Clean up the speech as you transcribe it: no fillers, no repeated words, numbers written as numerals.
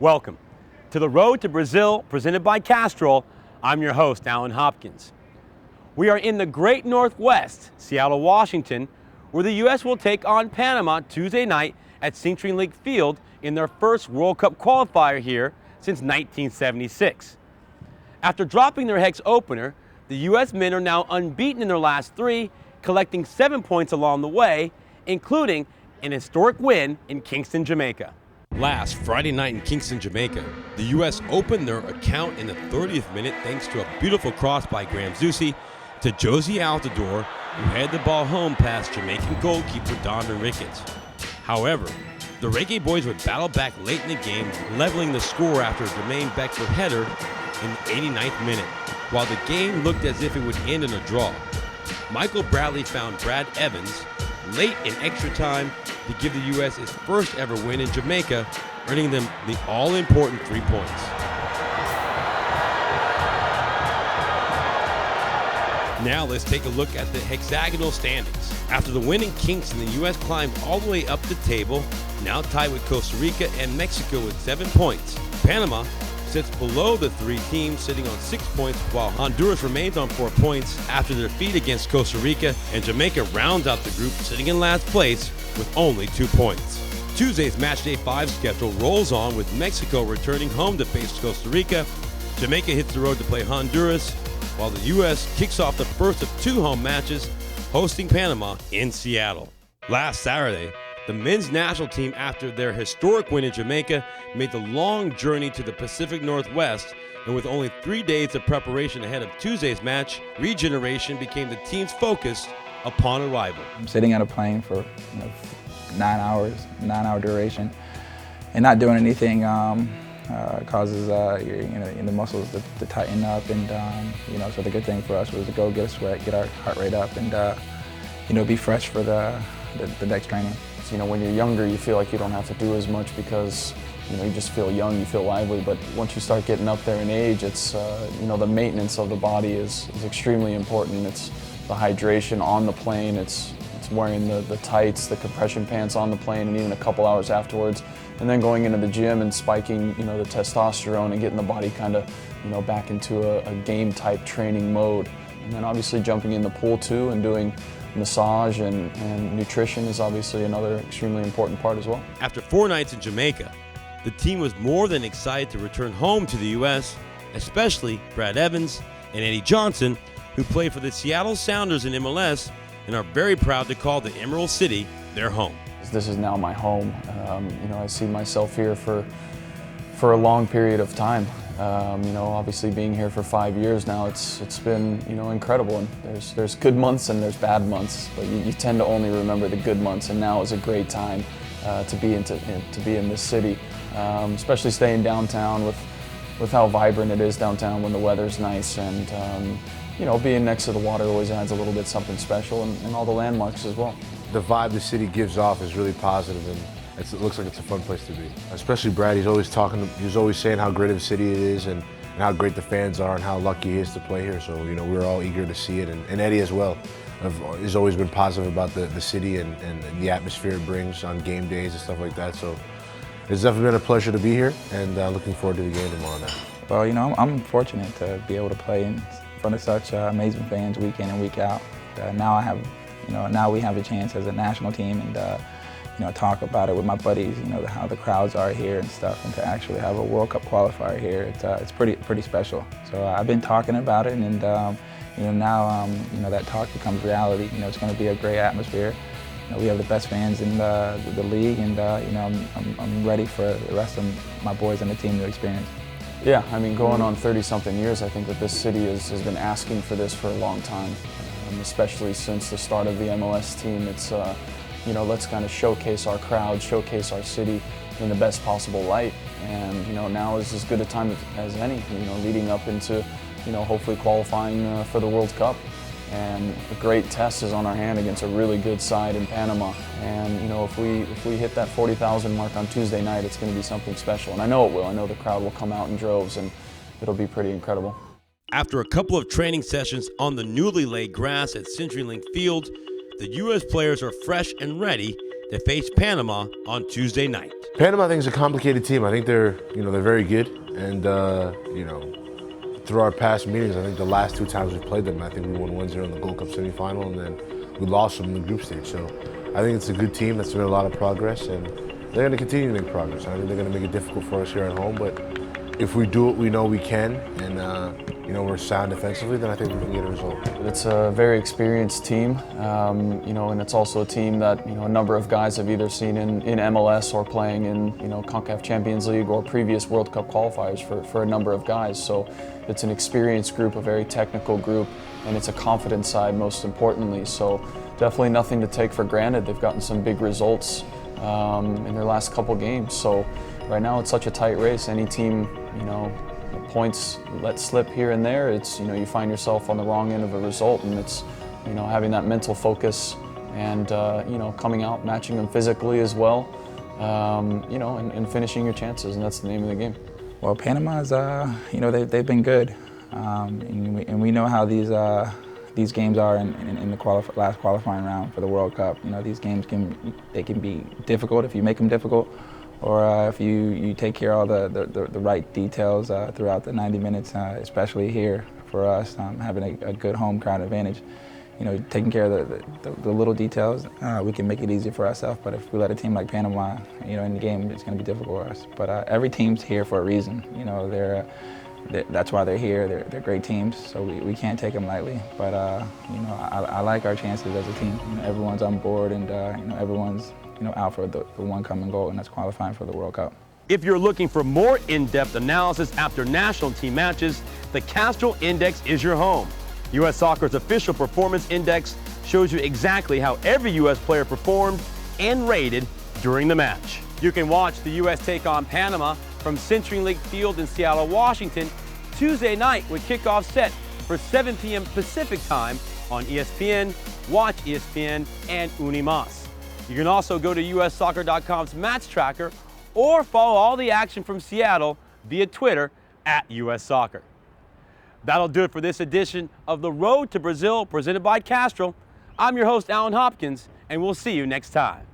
Welcome to the Road to Brazil, presented by Castrol. I'm your host, Alan Hopkins. We are in the Great Northwest, Seattle, Washington, where the U.S. will take on Panama Tuesday night at CenturyLink Field in their first World Cup qualifier here since 1976. After dropping their Hex opener, the U.S. men are now unbeaten in their last three, collecting 7 points along the way, including an historic win in Kingston, Jamaica. Last Friday night in Kingston, Jamaica, the U.S. opened their account in the 30th minute thanks to a beautiful cross by Graham Zusi to Josie Altidore, who had the ball home past Jamaican goalkeeper Donovan Ricketts. However, the Reggae Boys would battle back late in the game, leveling the score after a Jermaine Beckford header in the 89th minute, while the game looked as if it would end in a draw. Michael Bradley found Brad Evans late in extra time to give the U.S. its first ever win in Jamaica, earning them the all-important 3 points. Now let's take a look at the hexagonal standings. After the win in Kingston, the U.S. climbed all the way up the table, now tied with Costa Rica and Mexico with 7 points. Panama sits below the three teams, sitting on 6 points, while Honduras remains on 4 points after their defeat against Costa Rica, and Jamaica rounds out the group, sitting in last place with only 2 points. Tuesday's Matchday 5 schedule rolls on with Mexico returning home to face Costa Rica. Jamaica hits the road to play Honduras, while the U.S. kicks off the first of 2 home matches, hosting Panama in Seattle. Last Saturday, the men's national team, after their historic win in Jamaica, made the long journey to the Pacific Northwest, and with only 3 days of preparation ahead of Tuesday's match, regeneration became the team's focus upon arrival. Sitting on a plane for 9 hours, 9-hour duration, and not doing anything causes the muscles to tighten up, and so the good thing for us was to go get a sweat, get our heart rate up, and be fresh for the next training. So, when you're younger, you feel like you don't have to do as much because you just feel young, you feel lively. But once you start getting up there in age, it's the maintenance of the body is extremely important. It's the hydration on the plane. It's wearing the tights, the compression pants on the plane, and even a couple hours afterwards. And then going into the gym and spiking, the testosterone and getting the body kind of, back into a game-type training mode. And then obviously jumping in the pool too and doing massage and nutrition is obviously another extremely important part as well. After 4 nights in Jamaica, the team was more than excited to return home to the U.S., especially Brad Evans and Eddie Johnson, who play for the Seattle Sounders in MLS and are very proud to call the Emerald City their home. This is now my home. I see myself here for a long period of time. Obviously being here for 5 years now, it's been incredible. And there's good months and there's bad months, but you tend to only remember the good months. And now is a great time to be in this city, especially staying downtown with how vibrant it is downtown when the weather's nice, and being next to the water always adds a little bit something special, and all the landmarks as well. The vibe the city gives off is really positive, and it looks like it's a fun place to be. Especially Brad, he's always saying how great of a city it is, and how great the fans are, and how lucky he is to play here. So we're all eager to see it, and Eddie as well has always been positive about the city and the atmosphere it brings on game days and stuff like that. So it's definitely been a pleasure to be here, and looking forward to the game tomorrow night. Well, I'm fortunate to be able to play in front of such amazing fans week in and week out. Now we have a chance as a national team, and talk about it with my buddies, how the crowds are here and stuff, and to actually have a World Cup qualifier here, it's pretty special. So I've been talking about it, and now that talk becomes reality. It's going to be a great atmosphere. We have the best fans in the league, and I'm ready for the rest of my boys and the team to experience. Yeah, going on 30-something years, I think that this city has been asking for this for a long time, especially since the start of the MLS team. It's let's kind of showcase our crowd, showcase our city in the best possible light, and now is as good a time as any. Leading up into hopefully qualifying for the World Cup. And a great test is on our hand against a really good side in Panama. And if we hit that 40,000 mark on Tuesday night, it's going to be something special. And I know it will. I know the crowd will come out in droves, and it'll be pretty incredible. After a couple of training sessions on the newly laid grass at CenturyLink Field, the U.S. players are fresh and ready to face Panama on Tuesday night. Panama, I think, is a complicated team. I think they're very good, and through our past meetings, I think the last 2 times we played them, I think we won 1-0 in the Gold Cup semifinal, and then we lost them in the group stage. So I think it's a good team that's made a lot of progress, and they're going to continue to make progress. I think they're going to make it difficult for us here at home, but if we do what we know we can, and we're sound defensively, then I think we can get a result. It's a very experienced team, and it's also a team that a number of guys have either seen in MLS or playing in CONCACAF Champions League or previous World Cup qualifiers for a number of guys. So it's an experienced group, a very technical group, and it's a confident side most importantly. So definitely nothing to take for granted. They've gotten some big results in their last couple games. So right now it's such a tight race. Any team, points let slip here and there, it's you find yourself on the wrong end of a result, and it's having that mental focus and coming out, matching them physically as well, and finishing your chances, and that's the name of the game. Well, Panama's they've been good, and we know how these games are in the last qualifying round for the World Cup. These games can be difficult if you make them difficult, or if you take care of all the right details throughout the 90 minutes, especially here for us, having a good home crowd advantage. Taking care of the little details, we can make it easy for ourselves. But if we let a team like Panama, in the game, it's going to be difficult for us. But every team's here for a reason. That's why they're here. They're great teams, so we can't take them lightly. But I like our chances as a team. Everyone's on board, and everyone's out for the one common goal, and that's qualifying for the World Cup. If you're looking for more in-depth analysis after national team matches, the Castrol Index is your home. U.S. Soccer's official performance index shows you exactly how every U.S. player performed and rated during the match. You can watch the U.S. take on Panama from CenturyLink Field in Seattle, Washington, Tuesday night with kickoff set for 7 p.m. Pacific time on ESPN, Watch ESPN, and Unimas. You can also go to USSoccer.com's match tracker or follow all the action from Seattle via Twitter @USSoccer. That'll do it for this edition of The Road to Brazil presented by Castrol. I'm your host, Alan Hopkins, and we'll see you next time.